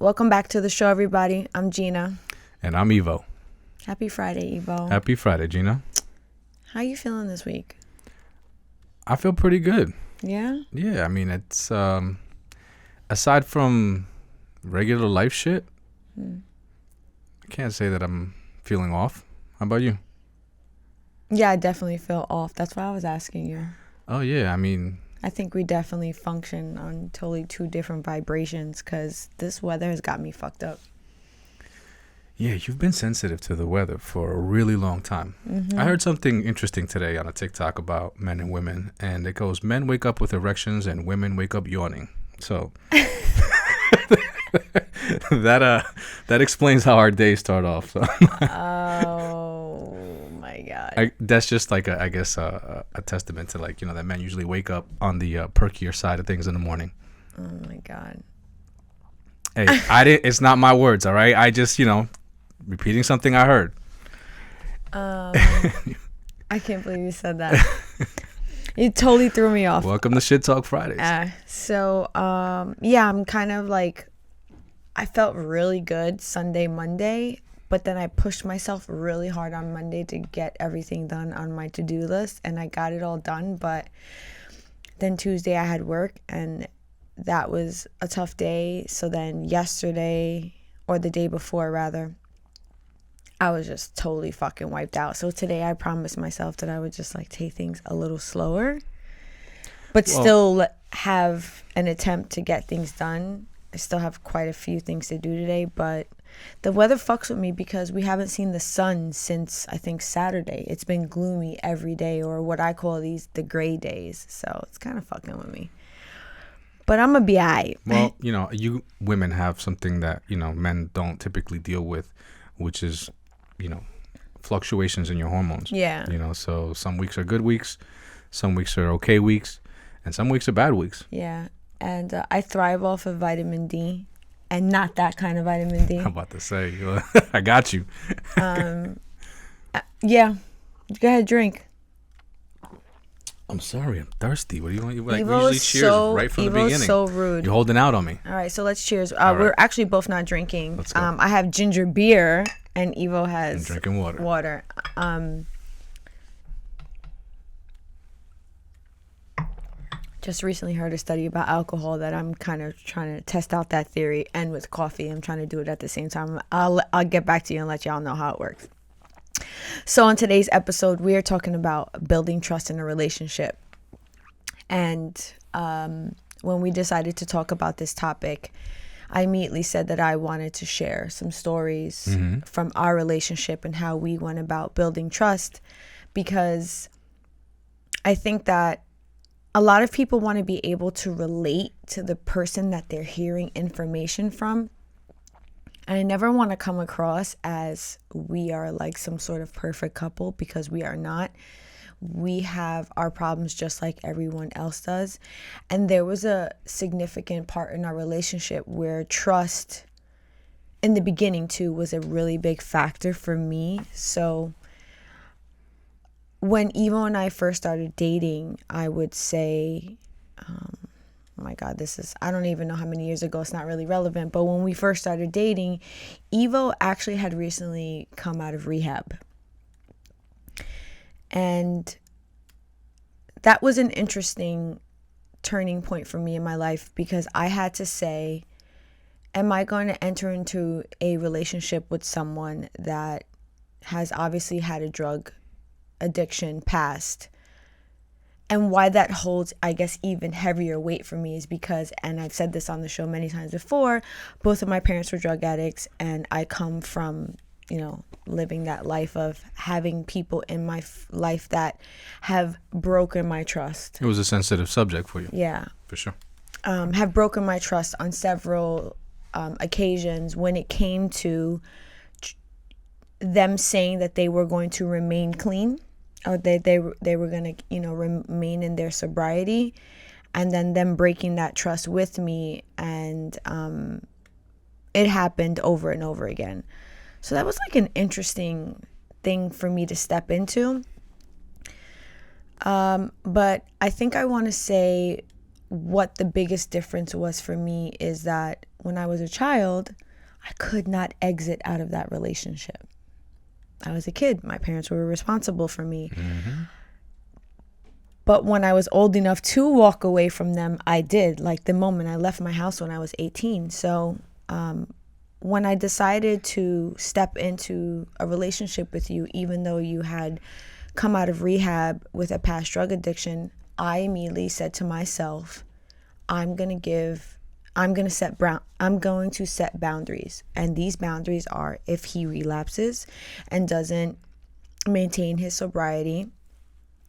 Welcome back to the show, everybody. I'm Jeanna. And I'm Ivo. Happy Friday, Ivo. Happy Friday, Jeanna. How you feeling this week? I feel pretty good. Yeah? Yeah, I mean, it's aside from regular life shit, I can't say that I'm feeling off. How about you? Yeah, I definitely feel off. That's why I was asking you. Oh, yeah, I mean... I think we definitely function on totally two different vibrations because this weather has got me fucked up. Yeah, you've been sensitive to the weather for a really long time. I heard something interesting today on a TikTok about men and women, and it goes, men wake up with erections and women wake up yawning. So that explains how our days start off. So. Oh my God. That's just like I guess a testament to that men usually wake up on the perkier side of things in the morning. Oh my God. Hey, it's not my words, all right? I just repeating something I heard. I can't believe you said that. You totally threw me off. Welcome to Shit Talk Fridays. I'm kind of like, I felt really good Sunday, Monday, but then I pushed myself really hard on Monday to get everything done on my to-do list, and I got it all done, but then Tuesday I had work, and that was a tough day. So then yesterday, or the day before rather, I was just totally fucking wiped out. So today I promised myself that I would just take things a little slower, but still have an attempt to get things done. I still have quite a few things to do today, but the weather fucks with me because we haven't seen the sun since I think Saturday. It's been gloomy every day, or what I call the gray days. So it's kind of fucking with me. But I'm gonna be alright. Well, you women have something that men don't typically deal with, which is fluctuations in your hormones. Yeah. So some weeks are good weeks, some weeks are okay weeks, and some weeks are bad weeks. Yeah. And I thrive off of vitamin D, and not that kind of vitamin D. I'm about to say, I got you. Yeah. Go ahead, drink. I'm sorry, I'm thirsty. What do you want? We Evo usually cheers right from the beginning. Evo's so rude. You're holding out on me. All right, so let's cheers. Right. We're actually both not drinking. Let's go. I have ginger beer, and Evo has I'm drinking water. Just recently heard a study about alcohol that I'm kind of trying to test out that theory, and with coffee, I'm trying to do it at the same time. I'll get back to you and let y'all know how it works. So on today's episode, we are talking about building trust in a relationship. And when we decided to talk about this topic, I immediately said that I wanted to share some stories from our relationship and how we went about building trust, because I think that a lot of people want to be able to relate to the person that they're hearing information from. And I never want to come across as we are like some sort of perfect couple, because we are not. We have our problems just like everyone else does. And there was a significant part in our relationship where trust in the beginning too was a really big factor for me. So when Ivo and I first started dating, I would say, oh my God, I don't even know how many years ago. It's not really relevant. But when we first started dating, Ivo actually had recently come out of rehab. And that was an interesting turning point for me in my life, because I had to say, am I going to enter into a relationship with someone that has obviously had a drug addiction past? And why that holds, I guess, even heavier weight for me is because, and I've said this on the show many times before, both of my parents were drug addicts, and I come from, living that life of having people in my life that have broken my trust. It was a sensitive subject for you. Yeah. For sure. Have broken my trust on several occasions when it came to them saying that they were going to remain clean, or they were going to remain in their sobriety, and then them breaking that trust with me, and it happened over and over again. So that was like an interesting thing for me to step into. But I think I want to say what the biggest difference was for me is that when I was a child, I could not exit out of that relationship. I was a kid. My parents were responsible for me. Mm-hmm. But when I was old enough to walk away from them, I did. Like the moment I left my house when I was 18. So when I decided to step into a relationship with you, even though you had come out of rehab with a past drug addiction, I immediately said to myself, I'm going to set boundaries. And these boundaries are, if he relapses and doesn't maintain his sobriety,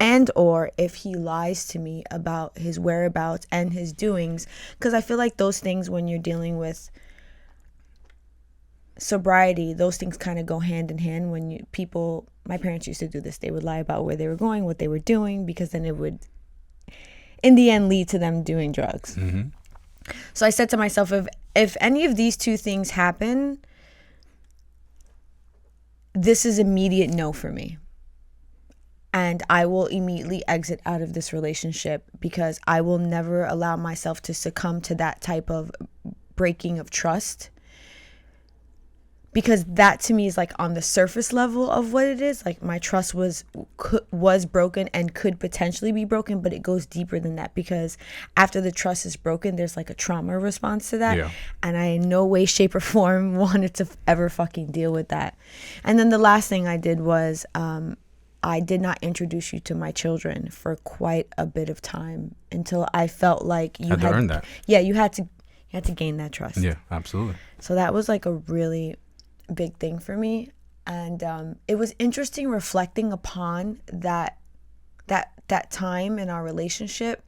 and or if he lies to me about his whereabouts and his doings, because I feel like those things, when you're dealing with sobriety, those things kind of go hand in hand. When my parents used to do this, they would lie about where they were going, what they were doing, because then it would in the end lead to them doing drugs. Mm-hmm. So I said to myself, if any of these two things happen, this is immediate no for me. And I will immediately exit out of this relationship, because I will never allow myself to succumb to that type of breaking of trust. Because that to me is like on the surface level of what it is. Like my trust was broken and could potentially be broken, but it goes deeper than that, because after the trust is broken, there's like a trauma response to that. Yeah. And I in no way, shape, or form wanted to ever fucking deal with that. And then the last thing I did was I did not introduce you to my children for quite a bit of time, until I felt like you had to earn that. Yeah, you had to gain that trust. Yeah, absolutely. So that was like a really big thing for me. And it was interesting reflecting upon that time in our relationship,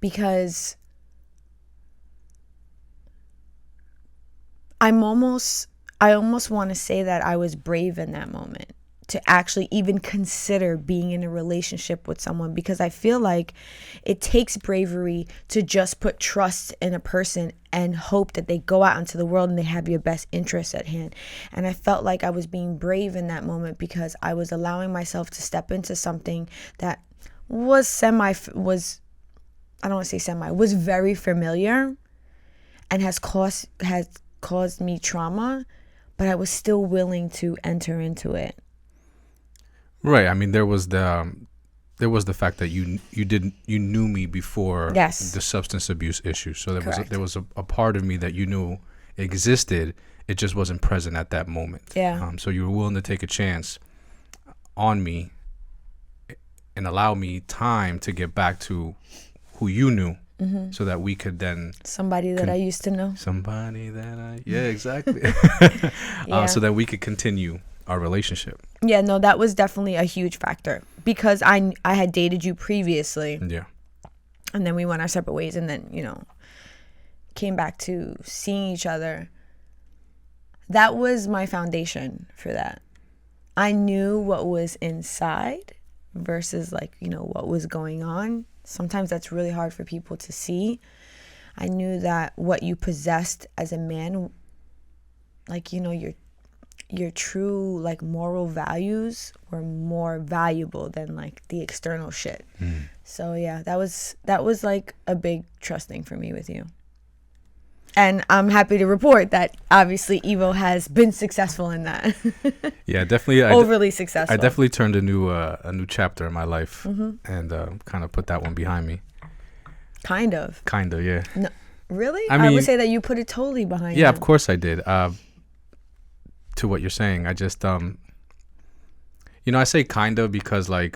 because I almost want to say that I was brave in that moment to actually even consider being in a relationship with someone, because I feel like it takes bravery to just put trust in a person and hope that they go out into the world and they have your best interests at hand. And I felt like I was being brave in that moment, because I was allowing myself to step into something that was was very familiar and has caused me trauma, but I was still willing to enter into it. Right. I mean, there was the fact that you knew me before the substance abuse issue. So there was a part of me that you knew existed. It just wasn't present at that moment. Yeah. So you were willing to take a chance on me and allow me time to get back to who you knew, so that we could then somebody that I used to know. Yeah, exactly. So that we could continue our relationship. Yeah, no, that was definitely a huge factor, because I had dated you previously. Yeah. And then we went our separate ways, and then, came back to seeing each other. That was my foundation for that. I knew what was inside versus what was going on. Sometimes that's really hard for people to see. I knew that what you possessed as a man, your true moral values were more valuable than the external shit. So yeah, that was a big trust thing for me with you. And I'm happy to report that obviously Ivo has been successful in that. Yeah, definitely. Overly successful. I definitely turned a new chapter in my life, and kind of put that one behind me. Kind of, yeah. No, really? I would say that you put it totally behind you. Yeah, of course I did. To what you're saying, I just, I say kind of because I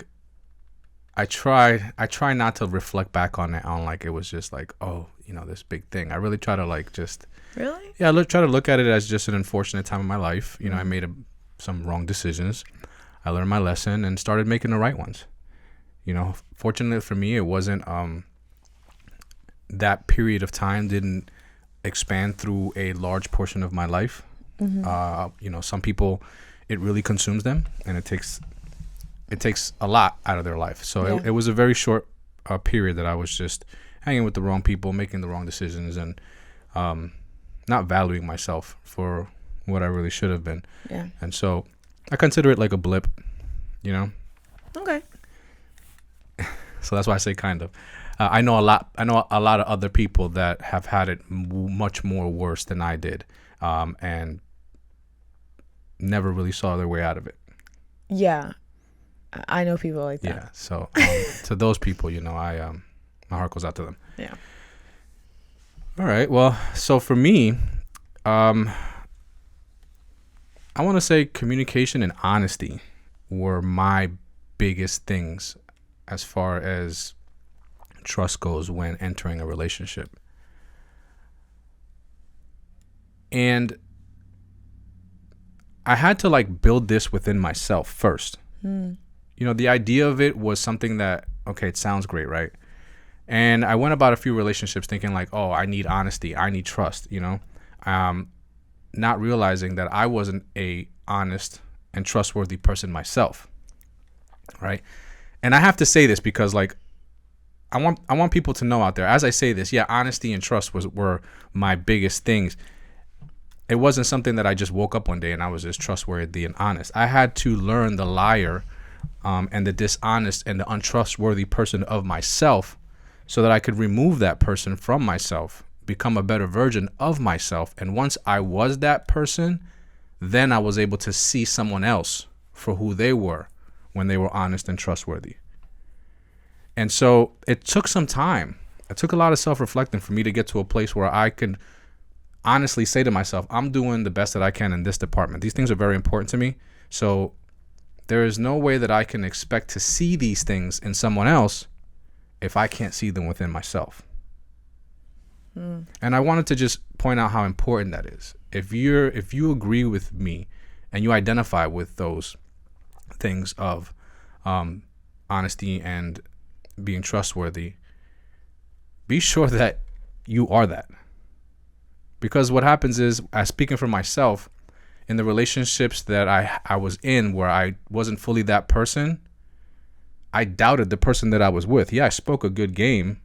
try not to reflect back on it it was just this big thing. I really try to Really? Yeah, I try to look at it as just an unfortunate time in my life. I made some wrong decisions. I learned my lesson and started making the right ones. Fortunately for me, it wasn't, that period of time didn't expand through a large portion of my life. Some people, it really consumes them, and it takes a lot out of their life. So it was a very short period that I was just hanging with the wrong people, making the wrong decisions, and not valuing myself for what I really should have been. Yeah. And so I consider it like a blip, Okay. So that's why I say kind of. I know a lot. I know a lot of other people that have had it much more worse than I did, and never really saw their way out of it. Yeah, I know people like that. Yeah. So to those people, I my heart goes out to them. Yeah. All right. Well, so for me, I want to say communication and honesty were my biggest things as far as trust goes when entering a relationship. And I had to build this within myself first. The idea of it was something that, okay, it sounds great, right? And I went about a few relationships thinking oh, I need honesty, I need trust, not realizing that I wasn't a honest and trustworthy person myself, right? And I have to say this because I want people to know out there, as I say this, yeah, honesty and trust were my biggest things. It wasn't something that I just woke up one day and I was just trustworthy and honest. I had to learn the liar and the dishonest and the untrustworthy person of myself so that I could remove that person from myself, become a better version of myself. And once I was that person, then I was able to see someone else for who they were when they were honest and trustworthy. And so it took some time. It took a lot of self-reflecting for me to get to a place where I could honestly say to myself, I'm doing the best that I can in this department. These things are very important to me. So there is no way that I can expect to see these things in someone else if I can't see them within myself. And I wanted to just point out how important that is. If you agree with me and you identify with those things of honesty and being trustworthy, be sure that you are that. Because what happens is, as speaking for myself, in the relationships that I was in where I wasn't fully that person, I doubted the person that I was with. Yeah, I spoke a good game,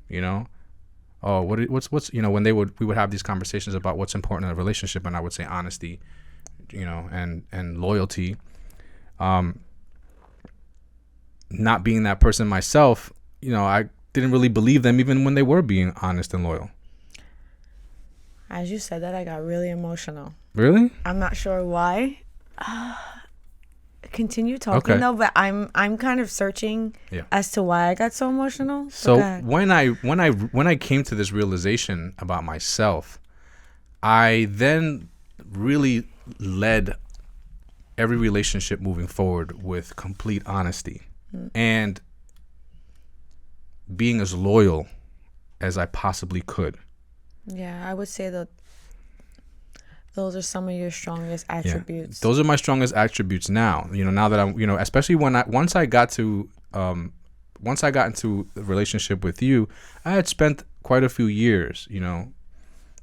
Oh, what's when we would have these conversations about what's important in a relationship, and I would say honesty, and loyalty. Not being that person myself, I didn't really believe them even when they were being honest and loyal. As you said that, I got really emotional. Really? I'm not sure why. Continue talking though, but I'm kind of searching as to why I got so emotional. So when I came to this realization about myself, I then really led every relationship moving forward with complete honesty and being as loyal as I possibly could. Yeah, I would say that those are some of your strongest attributes. Yeah. Those are my strongest attributes now. Now that I'm, especially once I got into the relationship with you, I had spent quite a few years,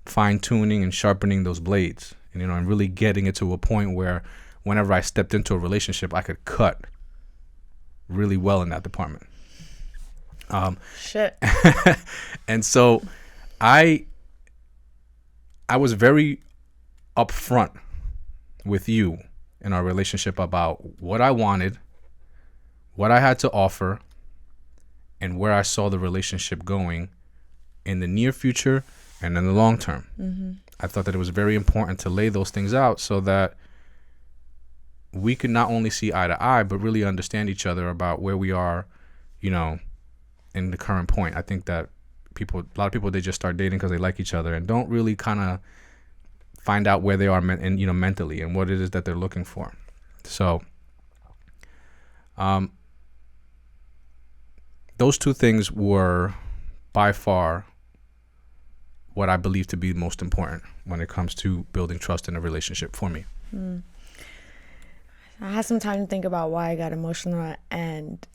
fine tuning and sharpening those blades, and really getting it to a point where whenever I stepped into a relationship, I could cut really well in that department. Shit. And so I was very upfront with you in our relationship about what I wanted, what I had to offer, and where I saw the relationship going in the near future and in the long term. Mm-hmm. I thought that it was very important to lay those things out so that we could not only see eye to eye, but really understand each other about where we are, in the current point. I think that a lot of people, they just start dating because they like each other and don't really kind of find out where they are mentally and what it is that they're looking for. So those two things were by far what I believe to be most important when it comes to building trust in a relationship for me. I had some time to think about why I got emotional, and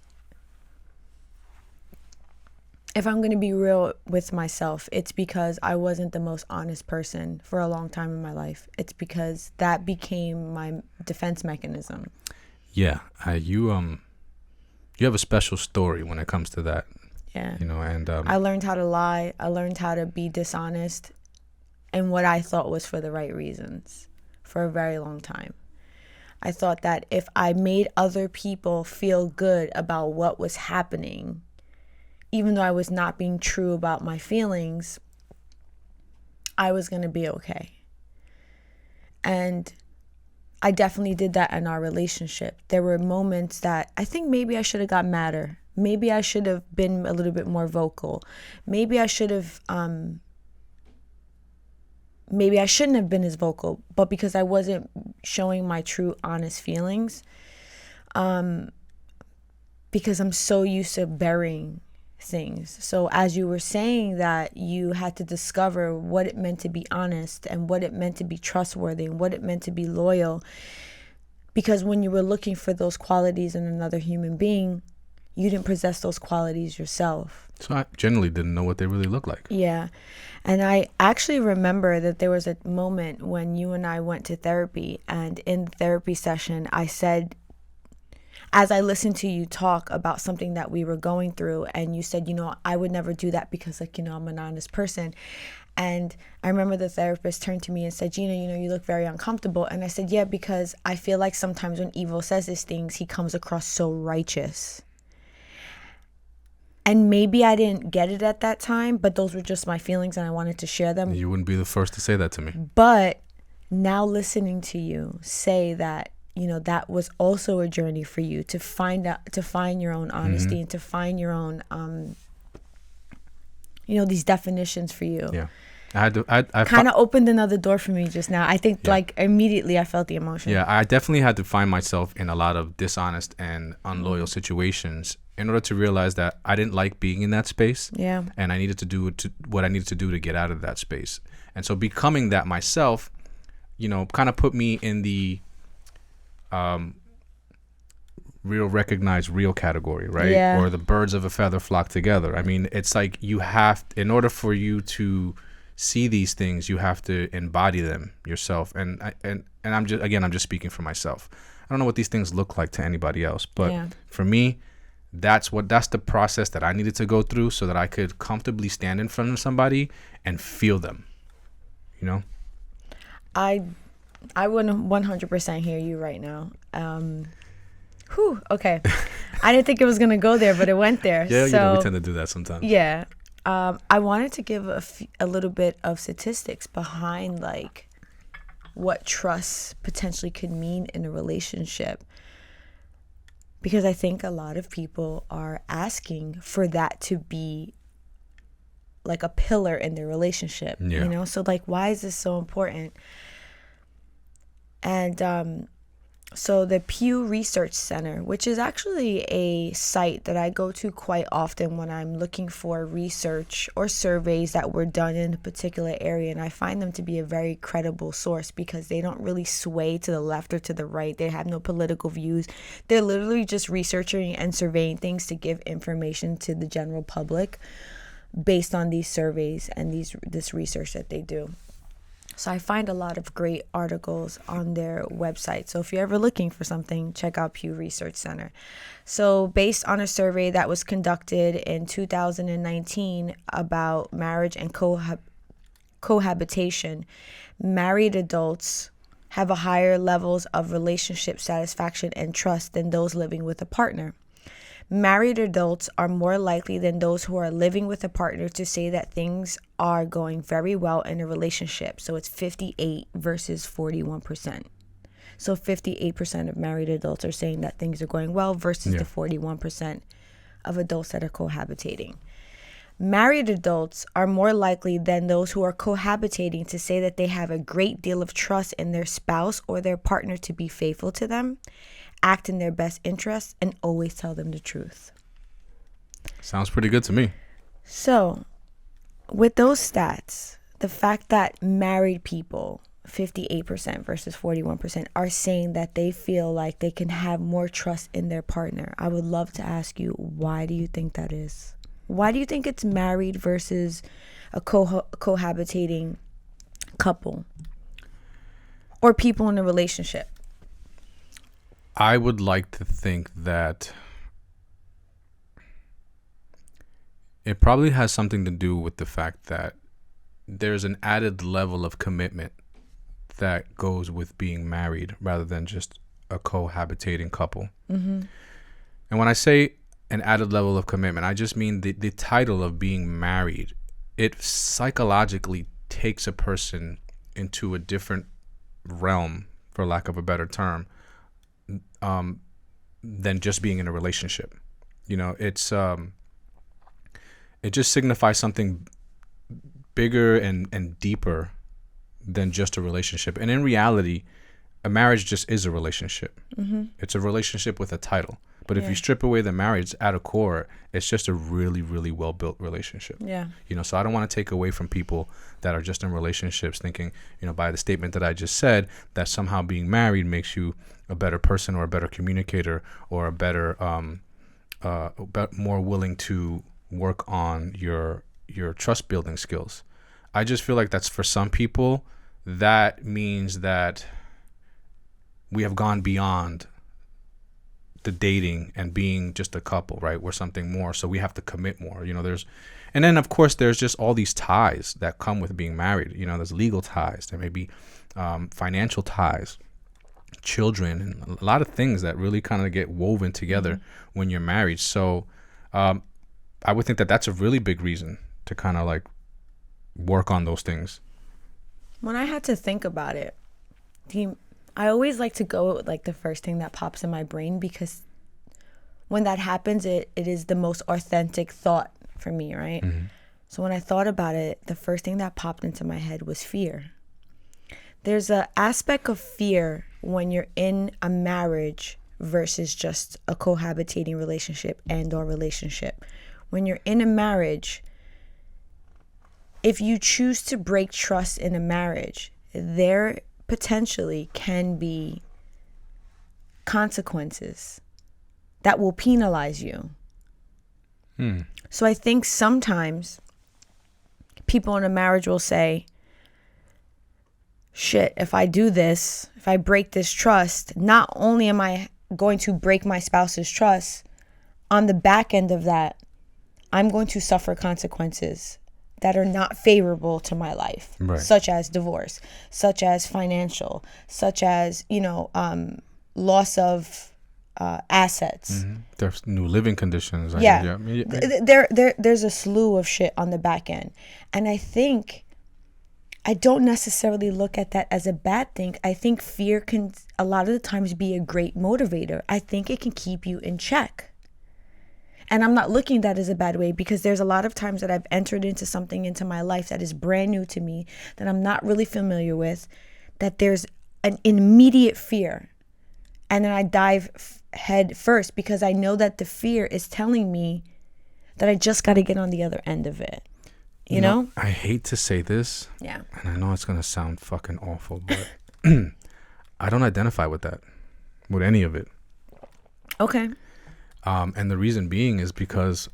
if I'm going to be real with myself, it's because I wasn't the most honest person for a long time in my life. It's because that became my defense mechanism. Yeah, you have a special story when it comes to that. Yeah. And I learned how to lie. I learned how to be dishonest in what I thought was for the right reasons for a very long time. I thought that if I made other people feel good about what was happening, even though I was not being true about my feelings, I was going to be okay. And I definitely did that in our relationship. There were moments that I think maybe I should have got madder. Maybe I should have been a little bit more vocal. Maybe I should have, maybe I shouldn't have been as vocal, but because I wasn't showing my true, honest feelings, because I'm so used to burying things. So as you were saying that you had to discover what it meant to be honest and what it meant to be trustworthy and what it meant to be loyal, because when you were looking for those qualities in another human being, you didn't possess those qualities yourself. So I generally didn't know what they really look like. Yeah. And I actually remember that there was a moment when you and I went to therapy, and in the therapy session, I said, as I listened to you talk about something that we were going through, and you said, I would never do that because, I'm an honest person. And I remember the therapist turned to me and said, Jeanna, you look very uncomfortable. And I said, yeah, because I feel like sometimes when Ivo says these things, he comes across so righteous. And maybe I didn't get it at that time, but those were just my feelings and I wanted to share them. You wouldn't be the first to say that to me. But now listening to you say that, that was also a journey for you to find your own honesty, and to find your own, these definitions for you. Yeah. I kind of opened another door for me just now. I think immediately I felt the emotion. Yeah, I definitely had to find myself in a lot of dishonest and unloyal situations in order to realize that I didn't like being in that space. Yeah. And I needed to do what I needed to do to get out of that space. And so becoming that myself, kind of put me in the real recognized real category, right? Yeah. Or the birds of a feather flock together. I mean, it's like in order for you to see these things, you have to embody them yourself. And I'm just speaking for myself. I don't know what these things look like to anybody else, but for me, that's the process that I needed to go through so that I could comfortably stand in front of somebody and feel them. I would 100% hear you right now. Okay. I didn't think it was gonna go there, but it went there. Yeah, we tend to do that sometimes. Yeah. I wanted to give a little bit of statistics behind what trust potentially could mean in a relationship, because I think a lot of people are asking for that to be like a pillar in their relationship. Yeah. So why is this so important? And so the Pew Research Center, which is actually a site that I go to quite often when I'm looking for research or surveys that were done in a particular area, and I find them to be a very credible source because they don't really sway to the left or to the right. They have no political views. They're literally just researching and surveying things to give information to the general public based on these surveys and this research that they do. So I find a lot of great articles on their website. So if you're ever looking for something, check out Pew Research Center. So based on a survey that was conducted in 2019 about marriage and cohabitation, married adults have a higher levels of relationship satisfaction and trust than those living with a partner. Married adults are more likely than those who are living with a partner to say that things are going very well in a relationship. So it's 58 versus 41%. So 58% of married adults are saying that things are going well versus the 41% of adults that are cohabitating. Married adults are more likely than those who are cohabitating to say that they have a great deal of trust in their spouse or their partner to be faithful to them, act in their best interests, and always tell them the truth. Sounds pretty good to me. So, with those stats, the fact that married people, 58% versus 41%, are saying that they feel like they can have more trust in their partner, I would love to ask you, why do you think that is? Why do you think it's married versus a cohabitating couple or people in a relationship? I would like to think that it probably has something to do with the fact that there's an added level of commitment that goes with being married rather than just a cohabitating couple. Mm-hmm. And when I say an added level of commitment. I just mean the title of being married. It psychologically takes a person into a different realm, for lack of a better term, than just being in a relationship. You know, it just signifies something bigger and deeper than just a relationship. And in reality, a marriage just is a relationship. Mm-hmm. It's a relationship with a title. But if you strip away the marriage at a core, it's just a really, really well-built relationship. Yeah. You know, so I don't want to take away from people that are just in relationships thinking, you know, by the statement that I just said, that somehow being married makes you a better person or a better communicator or a better, more willing to work on your trust building skills. I just feel like that's for some people, that means that we have gone beyond the dating and being just a couple, right? We're something more, so we have to commit more. You know, and then of course there's just all these ties that come with being married. You know, there's legal ties, there may be financial ties, children, and a lot of things that really kind of get woven together when you're married. So I would think that that's a really big reason to kind of like work on those things. When I had to think about it, I always like to go with like the first thing that pops in my brain, because when that happens, it is the most authentic thought for me, right? Mm-hmm. So when I thought about it, the first thing that popped into my head was fear. There's an aspect of fear when you're in a marriage versus just a cohabitating relationship and/or relationship. When you're in a marriage, if you choose to break trust in a marriage, there potentially can be consequences that will penalize you. So I think sometimes people in a marriage will say, shit, if I do this, if I break this trust, not only am I going to break my spouse's trust, on the back end of that, I'm going to suffer consequences that are not favorable to my life, right, such as divorce, such as financial, such as, you know, loss of assets. Mm-hmm. There's new living conditions. There's a slew of shit on the back end. And I think I don't necessarily look at that as a bad thing. I think fear can a lot of the times be a great motivator. I think it can keep you in check. And I'm not looking at that as a bad way, because there's a lot of times that I've entered into something into my life that is brand new to me, that I'm not really familiar with, that there's an immediate fear. And then I dive head first, because I know that the fear is telling me that I just got to get on the other end of it. You know? I hate to say this. Yeah. And I know it's going to sound fucking awful, but I don't identify with that, with any of it. Okay. And the reason being is because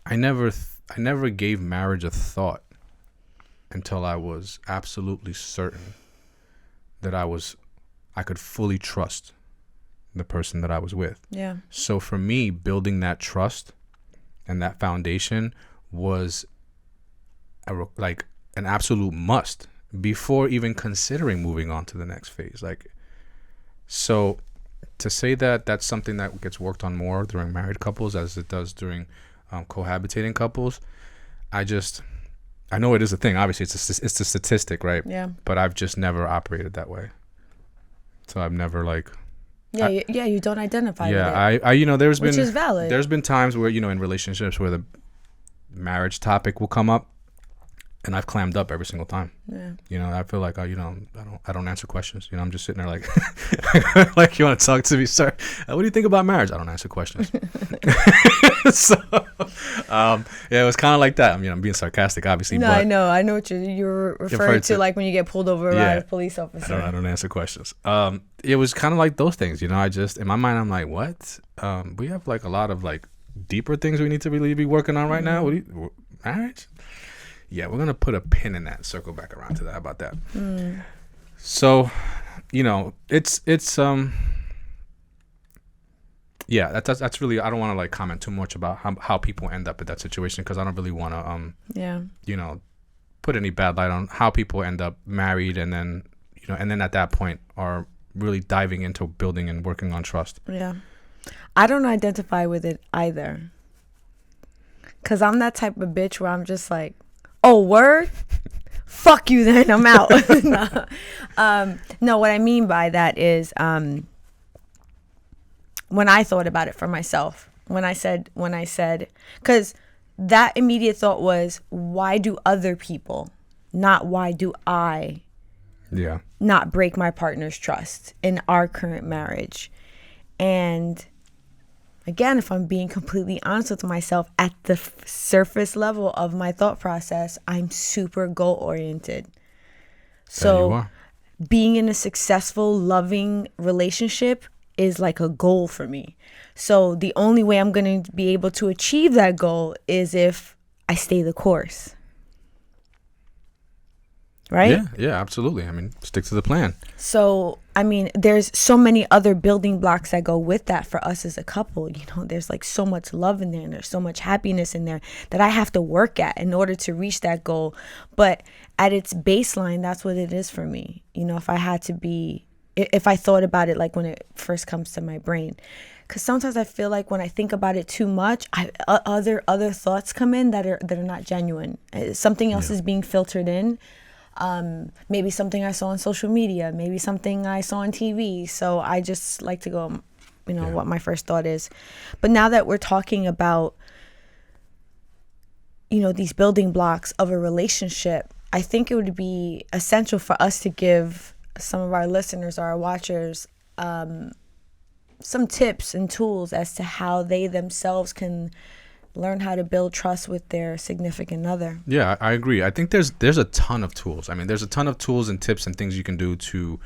I never gave marriage a thought until I was absolutely certain that I could fully trust the person that I was with. Yeah. So for me, building that trust and that foundation was like an absolute must before even considering moving on to the next phase. Like, so to say that that's something that gets worked on more during married couples as it does during cohabitating couples, I know it is a thing. Obviously, it's a statistic, right? Yeah. But I've just never operated that way. So I've never like. You don't identify with it. I you know, which is valid. There's been times where, you know, in relationships where the marriage topic will come up, and I've clammed up every single time. Yeah. You know, I feel like, you know, I don't answer questions. You know, I'm just sitting there like, like, you want to talk to me, sir? What do you think about marriage? I don't answer questions. So, yeah, it was kind of like that. I mean, I'm being sarcastic, obviously. No, but I know what you're referring to, like when you get pulled over by a police officer. I don't answer questions. It was kind of like those things, you know. I just, in my mind, I'm like, what? We have like a lot of like deeper things we need to really be working on right now. Marriage? Yeah, we're gonna put a pin in that. Circle back around to that. How about that? So, you know, it's yeah. That's really. I don't want to like comment too much about how people end up in that situation, because I don't really want to you know, put any bad light on how people end up married and then, you know, and then at that point are really diving into building and working on trust. Yeah. I don't identify with it either. Because I'm that type of bitch where I'm just like, oh, word? Fuck you then, I'm out. No, what I mean by that is when I thought about it for myself, when I said, because that immediate thought was, why do other people, not why do I not break my partner's trust in our current marriage? And again, if I'm being completely honest with myself, at the surface level of my thought process, I'm super goal oriented. So being in a successful, loving relationship is like a goal for me. So the only way I'm going to be able to achieve that goal is if I stay the course. Right? Yeah, absolutely. I mean, stick to the plan. So, I mean, there's so many other building blocks that go with that for us as a couple. You know, there's like so much love in there and there's so much happiness in there that I have to work at in order to reach that goal. But at its baseline, that's what it is for me. You know, if I thought about it like when it first comes to my brain. Because sometimes I feel like when I think about it too much, other thoughts come in that are not genuine. Something else is being filtered in. Maybe something I saw on social media, maybe something I saw on TV. So I just like to go, what my first thought is. But now that we're talking about, these building blocks of a relationship, I think it would be essential for us to give some of our listeners or our watchers some tips and tools as to how they themselves can learn how to build trust with their significant other. Yeah, I agree. I think there's a ton of tools. I mean, there's a ton of tools and tips and things you can do to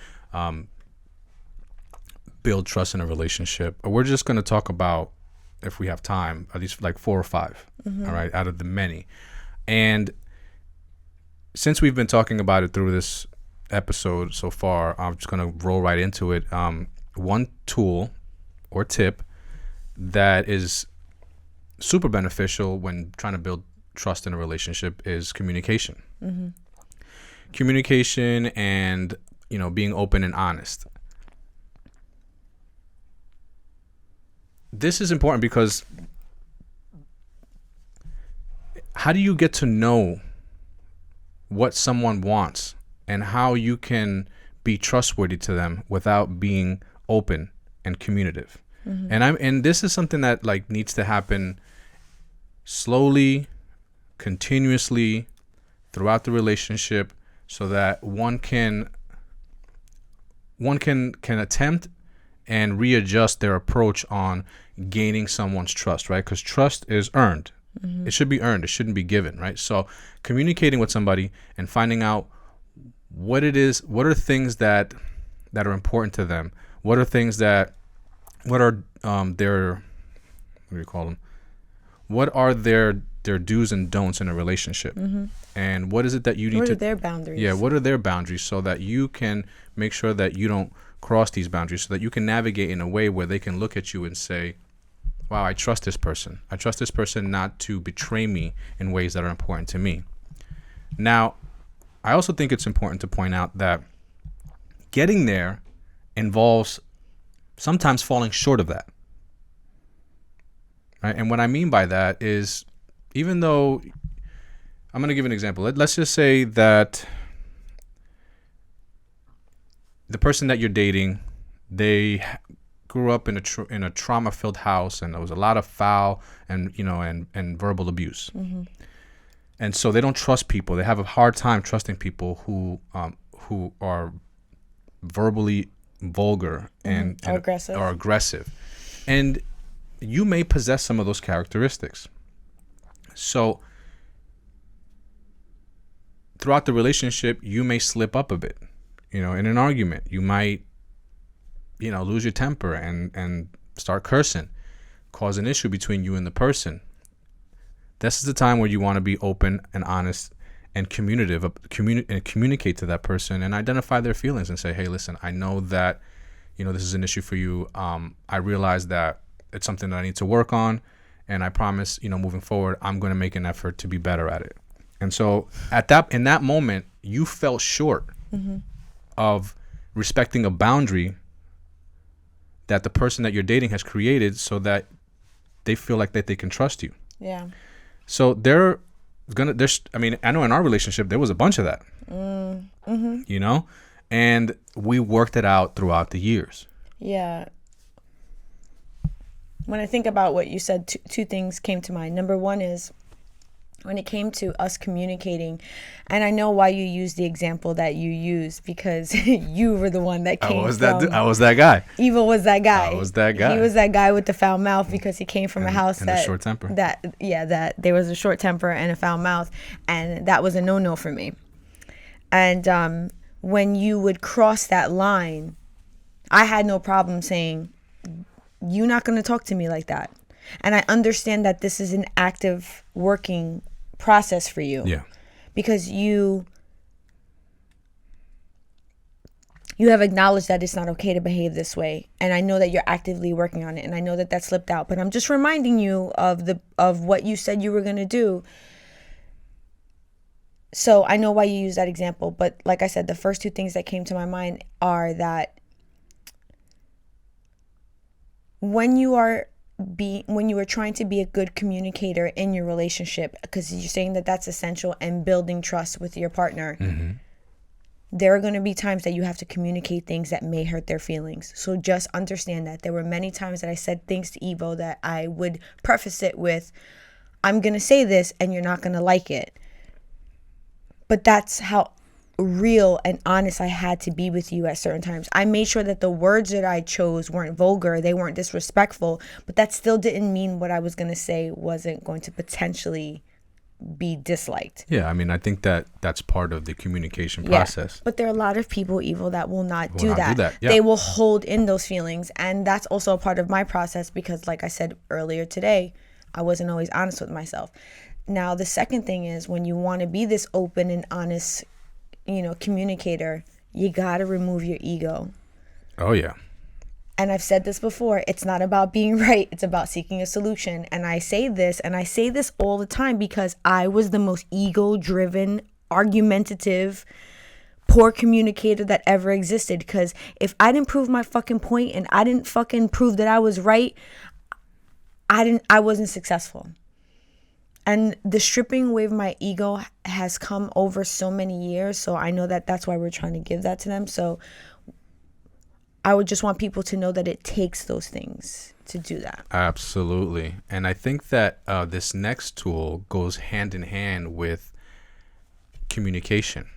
build trust in a relationship. We're just going to talk about, if we have time, at least like 4 or 5, all right, out of the many. And since we've been talking about it through this episode so far, I'm just going to roll right into it. One tool or tip that is super beneficial when trying to build trust in a relationship is communication. Communication and, being open and honest. This is important because how do you get to know what someone wants and how you can be trustworthy to them without being open and communicative? And this is something that needs to happen slowly, continuously throughout the relationship, so that one can attempt and readjust their approach on gaining someone's trust, right? Because trust is earned. It should be earned. It shouldn't be given, right? So communicating with somebody and finding out what it is, what are things that are important to them, what are things that, what are their, what do you call them? What are their do's and don'ts in a relationship? And what is it that you need to... What are their boundaries? Yeah, what are their boundaries, so that you can make sure that you don't cross these boundaries, so that you can navigate in a way where they can look at you and say, wow, I trust this person. I trust this person not to betray me in ways that are important to me. Now, I also think it's important to point out that getting there involves sometimes falling short of that. Right? And what I mean by that is, even though, I'm going to give an example. Let's just say that the person that you're dating, they grew up in a trauma-filled house, and there was a lot of foul and and verbal abuse. And so they don't trust people. They have a hard time trusting people who are verbally vulgar and aggressive. And you may possess some of those characteristics. So throughout the relationship, you may slip up a bit. In an argument, you might, lose your temper and start cursing, cause an issue between you and the person. This is the time where you want to be open and honest and communicative, and communicate to that person and identify their feelings and say, hey, listen, I know that, this is an issue for you. I realize that it's something that I need to work on, and I promise, moving forward, I'm going to make an effort to be better at it. And so in that moment, you fell short of respecting a boundary that the person that you're dating has created so that they feel like that they can trust you. Yeah. So I mean, I know in our relationship there was a bunch of that. Mm-hmm. You know, and we worked it out throughout the years. Yeah. When I think about what you said, two things came to mind. Number one is when it came to us communicating, and I know why you use the example that you use, because you were the one that came I was that guy. Ivo was that guy. I was that guy. He was that guy with the foul mouth because he came from a house and a short temper. That there was a short temper and a foul mouth, and that was a no-no for me. And when you would cross that line, I had no problem saying, "You're not going to talk to me like that." And I understand that this is an active working process for you. Yeah. Because you have acknowledged that it's not okay to behave this way. And I know that you're actively working on it. And I know that slipped out. But I'm just reminding you of what you said you were going to do. So I know why you use that example. But like I said, the first two things that came to my mind are that when you are trying to be a good communicator in your relationship, because you're saying that that's essential, and building trust with your partner, mm-hmm. there are going to be times that you have to communicate things that may hurt their feelings. So just understand that there were many times that I said things to Ivo that I would preface it with, "I'm going to say this and you're not going to like it." But that's how real and honest I had to be with you at certain times. I made sure that the words that I chose weren't vulgar, they weren't disrespectful, but that still didn't mean what I was going to say wasn't going to potentially be disliked. Yeah, I mean, I think that's part of the communication process. Yeah, but there are a lot of people, Ivo, that will not do that. Yeah. They will hold in those feelings, and that's also a part of my process because, like I said earlier today, I wasn't always honest with myself. Now, the second thing is when you want to be this open and honest communicator, you gotta remove your ego. Oh yeah. And I've said this before, it's not about being right, it's about seeking a solution. And I say this all the time because I was the most ego-driven, argumentative, poor communicator that ever existed. Because if I didn't prove my fucking point and I didn't fucking prove that I was right, I wasn't successful. And the stripping away of my ego has come over so many years. So I know that that's why we're trying to give that to them. So I would just want people to know that it takes those things to do that. Absolutely. And I think that this next tool goes hand in hand with communication.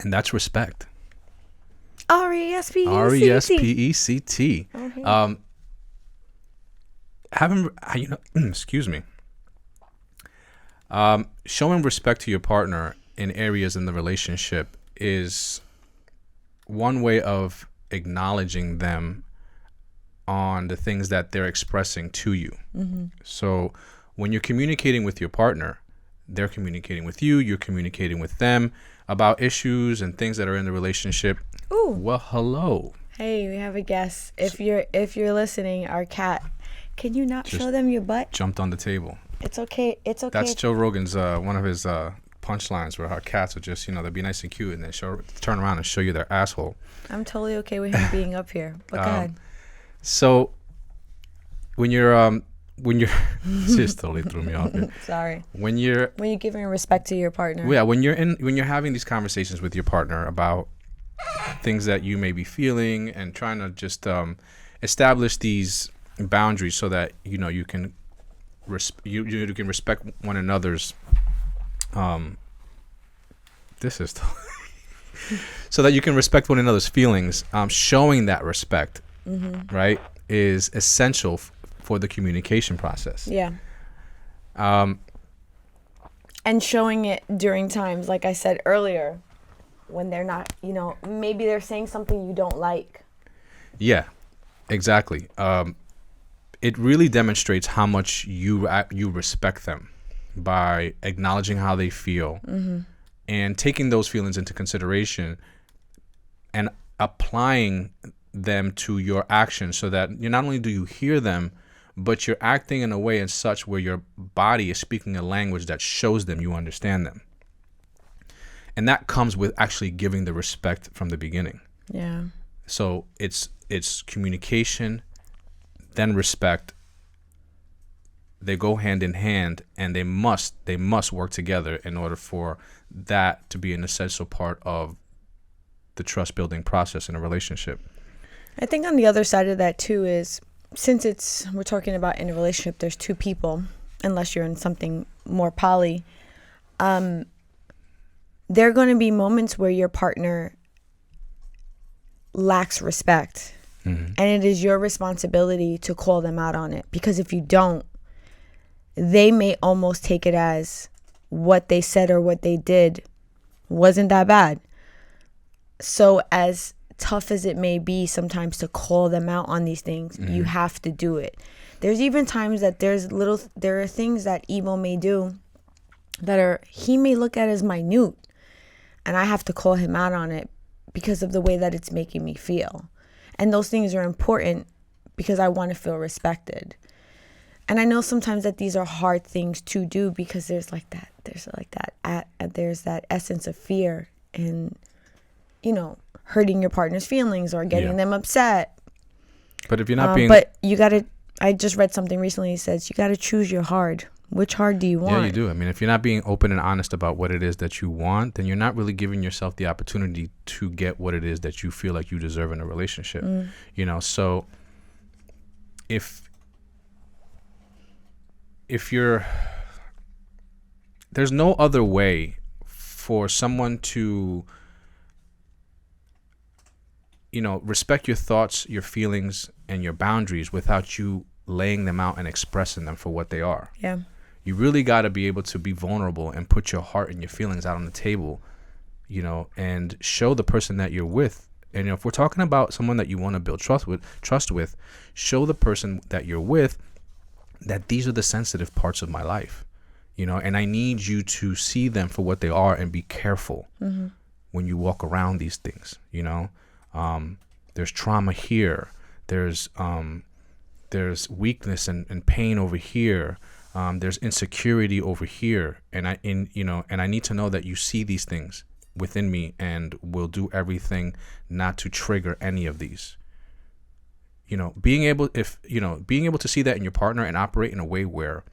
And that's respect. R-E-S-P-E-C-T. R-E-S-P-E-C-T. Excuse me. Showing respect to your partner in areas in the relationship is one way of acknowledging them on the things that they're expressing to you. Mm-hmm. So when you're communicating with your partner, they're communicating with you, you're communicating with them about issues and things that are in the relationship. Ooh. Well, hello. Hey, we have a guest. If you're listening, our cat, can you not show them your butt? Jumped on the table. It's okay. It's okay. That's Joe Rogan's one of his punchlines where our cats would just, they'd be nice and cute and then turn around and show you their asshole. I'm totally okay with him being up here. But go ahead. So when you're just totally threw me off here. Sorry. When you're giving respect to your partner. Yeah, when you're having these conversations with your partner about things that you may be feeling and trying to just establish these boundaries so that you can you can respect one another's so that you can respect one another's feelings. Showing that respect, mm-hmm. right, is essential for the communication process. Yeah. And showing it during times, like I said earlier, when they're not, maybe they're saying something you don't like. Yeah, exactly. It really demonstrates how much you respect them by acknowledging how they feel, mm-hmm. and taking those feelings into consideration and applying them to your actions so that not only do you hear them, but you're acting in a way and such where your body is speaking a language that shows them you understand them. And that comes with actually giving the respect from the beginning. Yeah. So it's communication, then respect. They go hand in hand, and they must work together in order for that to be an essential part of the trust building process in a relationship. I think on the other side of that too is, since we're talking about in a relationship, there's two people, unless you're in something more poly, there are going to be moments where your partner lacks respect. And it is your responsibility to call them out on it, because if you don't, they may almost take it as what they said or what they did wasn't that bad. So as tough as it may be sometimes to call them out on these things, you have to do it. There's even times that there are things that Ivo may do that he may look at as minute, and I have to call him out on it because of the way that it's making me feel. And those things are important because I want to feel respected. And I know sometimes that these are hard things to do because there's that essence of fear and, hurting your partner's feelings or getting them upset. But if you're not being... But you got to... I just read something recently that says you got to choose your hard. Which hard do you want? Yeah, you do. I mean, if you're not being open and honest about what it is that you want, then you're not really giving yourself the opportunity to get what it is that you feel like you deserve in a relationship. So if you're... There's no other way for someone to... respect your thoughts, your feelings, and your boundaries without you laying them out and expressing them for what they are. Yeah. You really got to be able to be vulnerable and put your heart and your feelings out on the table, and show the person that you're with. And if we're talking about someone that you want to build trust with, show the person that you're with that these are the sensitive parts of my life, and I need you to see them for what they are and be careful when you walk around these things. There's trauma here. There's weakness and pain over here. There's insecurity over here, and I need to know that you see these things within me and will do everything not to trigger any of these. Being able to see that in your partner and operate in a way where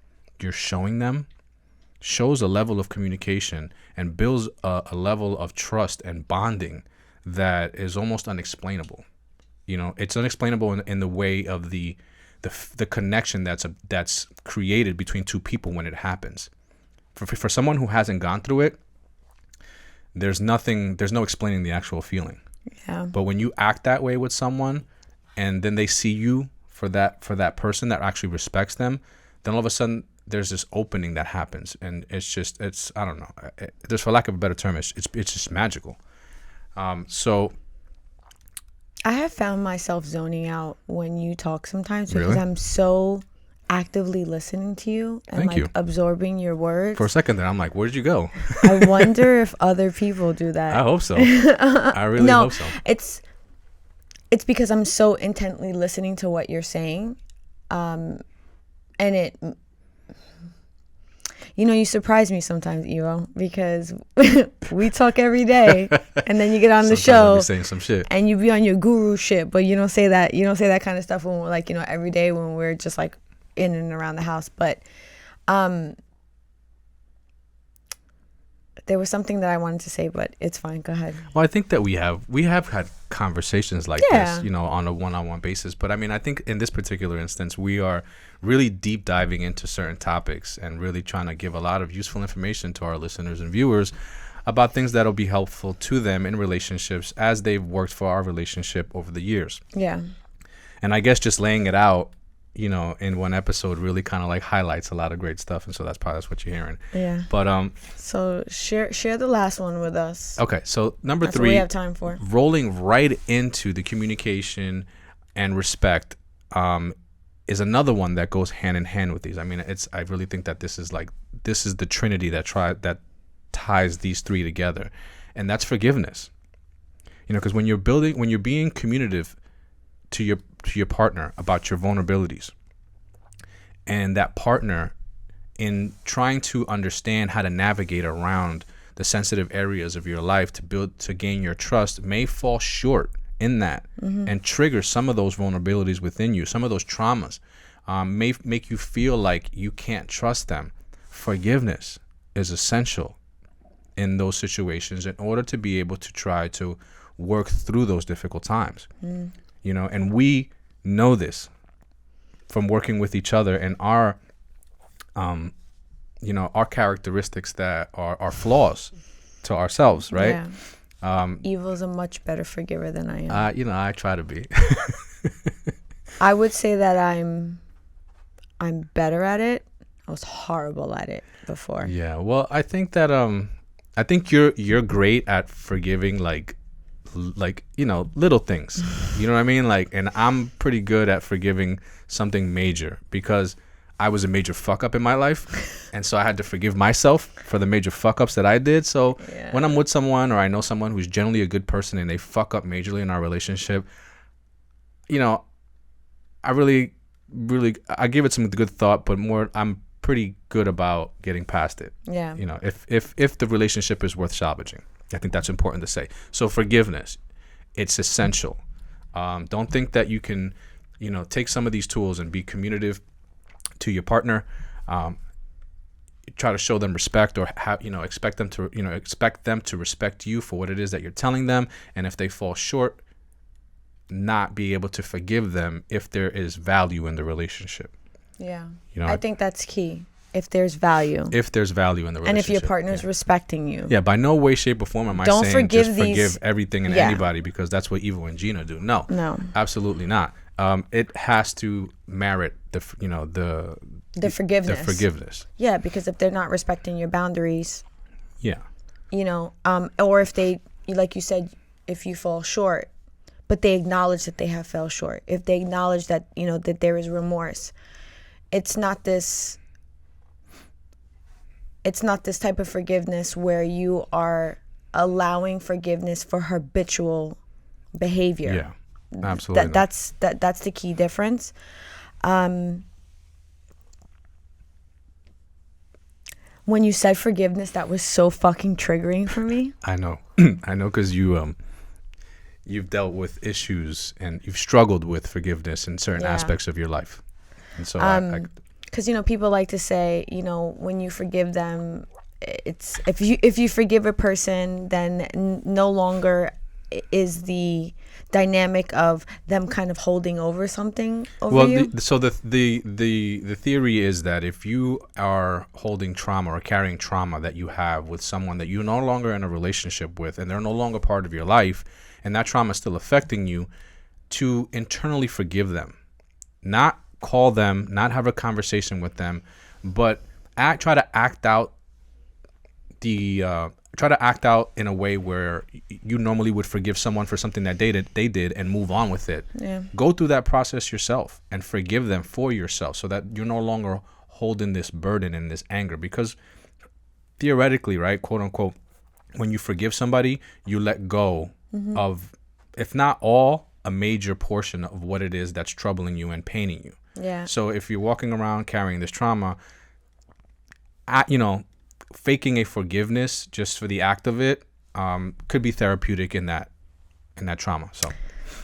you're showing them shows a level of communication and builds a level of trust and bonding that is almost unexplainable. It's unexplainable in the way of the connection that's created between two people when it happens. For someone who hasn't gone through it, there's no explaining the actual feeling. Yeah. But when you act that way with someone, and then they see you for that person that actually respects them, then all of a sudden there's this opening that happens, and it's I don't know. There's, for lack of a better term, it's just magical. So I have found myself zoning out when you talk sometimes because Really? I'm so actively listening to you and Thank you. absorbing your words. For a second there, I'm like, where did you go? I wonder if other people do that. I hope so. I really hope so. It's because I'm so intently listening to what you're saying. And it... you surprise me sometimes, Ivo, because we talk every day, and then you get on the Sometimes show, I be saying some shit, and you be on your guru shit, but you don't say that. You don't say that kind of stuff when we're every day when we're just in and around the house. But there was something that I wanted to say, but it's fine. Go ahead. Well, I think that we have had conversations like this, on a one-on-one basis. But I mean, I think in this particular instance, we are really deep diving into certain topics and really trying to give a lot of useful information to our listeners and viewers about things that'll be helpful to them in relationships as they've worked for our relationship over the years. Yeah. And I guess just laying it out, in one episode really kind of highlights a lot of great stuff. And so that's what you're hearing. Yeah. But so share the last one with us. Okay. So number That's 3, what we have time for. Rolling right into the communication and respect is another one that goes hand in hand with these. I mean, I really think that this is the trinity that ties these three together, and that's forgiveness. Because when you're being communicative to your partner about your vulnerabilities, and that partner in trying to understand how to navigate around the sensitive areas of your life to gain your trust may fall short in that and trigger some of those vulnerabilities within you, some of those traumas, may make you feel like you can't trust them. Forgiveness is essential in those situations in order to be able to try to work through those difficult times. You know, and we know this from working with each other and our you know, our characteristics that are flaws to ourselves, right? Yeah. Evil's a much better forgiver than I am. You know, I try to be. I would say that I'm better at it. I was horrible at it before. Yeah. Well, I think that I think you're great at forgiving like you know, little things. You know what I mean? Like, and I'm pretty good at forgiving something major because I was a major fuck up in my life, and so I had to forgive myself for the major fuck ups that I did. So when I'm with someone or I know someone who's generally a good person and they fuck up majorly in our relationship, you know, I really I give it some good thought, but more I'm pretty good about getting past it. Yeah. You know, if the relationship is worth salvaging, I think that's important to say. So forgiveness, it's essential. Don't think that you can, you know, take some of these tools and be communicative to your partner. Try to show them respect, or have, you know, expect them to respect you for what it is that you're telling them. And if they fall short, not be able to forgive them if there is value in the relationship. Yeah. You know, I think that's key. If there's value. If there's value in the relationship. And if your partner's respecting you. Yeah, by no way, shape, or form am I Don't saying forgive just forgive everything and anybody, because that's what Ivo and Jeanna do. No. Absolutely not. It has to merit the forgiveness. The forgiveness. Yeah, because if they're not respecting your boundaries. Yeah. You know, or if they, like you said, if you fall short, but they acknowledge that they have fell short. If they acknowledge that, you know, that there is remorse. It's not this type of forgiveness where you are allowing forgiveness for habitual behavior. Yeah, absolutely. That's the key difference. When you said forgiveness, that was so fucking triggering for me. I know, because you've dealt with issues and you've struggled with forgiveness in certain aspects of your life. And so because, you know, people like to say, you know, when you forgive them, it's if you forgive a person, then no longer is the dynamic of them kind of holding over something over you. So the theory is that if you are holding trauma or carrying trauma that you have with someone that you're no longer in a relationship with, and they're no longer part of your life, and that trauma is still affecting you, to internally forgive them, not call them, not have a conversation with them, but try to act out in a way where you normally would forgive someone for something that they did and move on with it. Yeah. Go through that process yourself and forgive them for yourself, so that you're no longer holding this burden and this anger. Because theoretically, right, quote unquote, when you forgive somebody, you let go of, if not all, a major portion of what it is that's troubling you and paining you. Yeah. So if you're walking around carrying this trauma, faking a forgiveness just for the act of it could be therapeutic in that trauma. So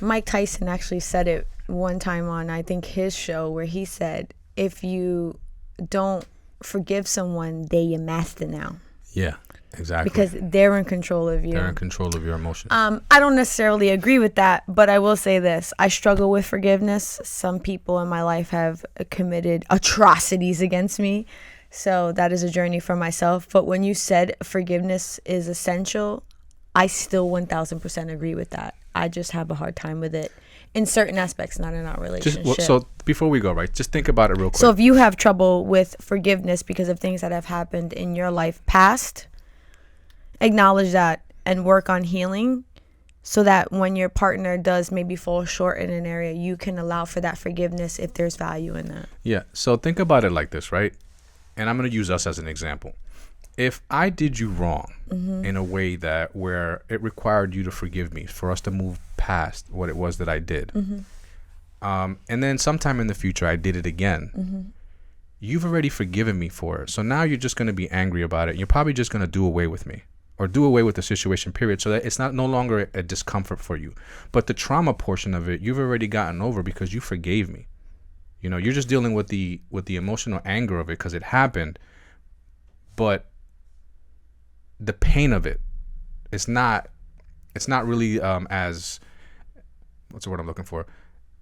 Mike Tyson actually said it one time on, I think, his show, where he said, if you don't forgive someone, they your master now. Yeah, exactly. Because they're in control of you. They're in control of your emotions. I don't necessarily agree with that, but I will say this. I struggle with forgiveness. Some people in my life have committed atrocities against me. So that is a journey for myself. But when you said forgiveness is essential, I still 1000% agree with that. I just have a hard time with it in certain aspects, not in our relationship. So before we go, right, just think about it real quick. So if you have trouble with forgiveness because of things that have happened in your life past, acknowledge that and work on healing, so that when your partner does maybe fall short in an area, you can allow for that forgiveness if there's value in that. Yeah. So think about it like this, right? And I'm going to use us as an example. If I did you wrong in a way where it required you to forgive me, for us to move past what it was that I did, and then sometime in the future I did it again, you've already forgiven me for it. So now you're just going to be angry about it. You're probably just going to do away with me. or do away with the situation, period, so that it's no longer a discomfort for you. But the trauma portion of it, you've already gotten over because you forgave me. You know, you're just dealing with the emotional anger of it because it happened, but the pain of it, it's not really as, what's the word I'm looking for?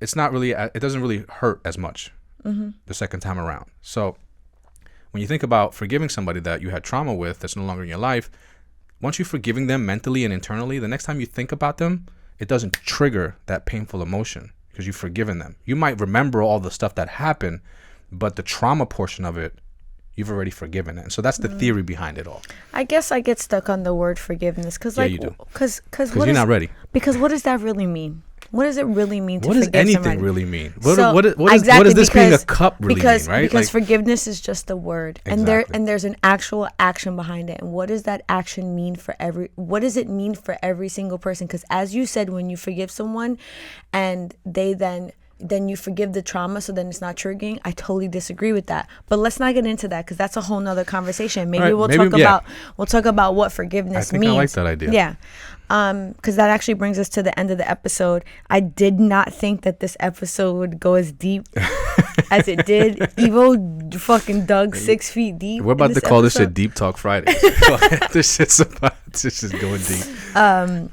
It's not really, it doesn't really hurt as much the second time around. So when you think about forgiving somebody that you had trauma with that's no longer in your life, once you're forgiving them mentally and internally, the next time you think about them, it doesn't trigger that painful emotion because you've forgiven them. You might remember all the stuff that happened, but the trauma portion of it, you've already forgiven it. And so that's the theory behind it all. I guess I get stuck on the word forgiveness because, Yeah, you do. Because you're not ready. Because what does that really mean? What does it really mean to forgive somebody? What does anything really mean? What does this being a cup really mean, right? Because forgiveness is just a word. Exactly. And there's an actual action behind it. And what does that action mean for what does it mean for every single person? Because as you said, when you forgive someone and they then you forgive the trauma, so then it's not triggering. I totally disagree with that. But let's not get into that because that's a whole nother conversation. Maybe we'll talk about what forgiveness means. I like that idea. Yeah. Because that actually brings us to the end of the episode. I did not think that this episode would go as deep as it did. Ivo fucking dug 6 feet deep. We're about to call this a Deep Talk Friday. This is going deep.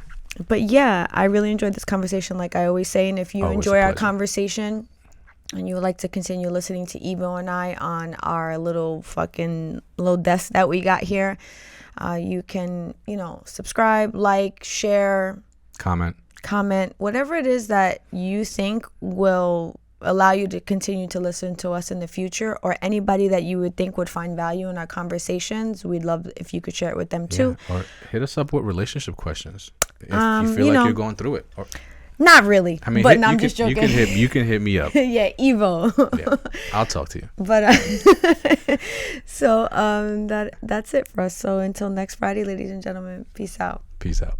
But yeah, I really enjoyed this conversation. Like I always say, and if you enjoy our conversation and you would like to continue listening to Ivo and I on our little desk that we got here, you can, subscribe, like, share, comment, whatever it is that you think will allow you to continue to listen to us in the future, or anybody that you would think would find value in our conversations. We'd love if you could share it with them too. Yeah, or hit us up with relationship questions if you feel like you're going through it. Or, not really. I mean, but I'm just joking. You can hit me up. Yeah, Ivo. Yeah, I'll talk to you. But so that's it for us. So until next Friday, ladies and gentlemen, peace out. Peace out.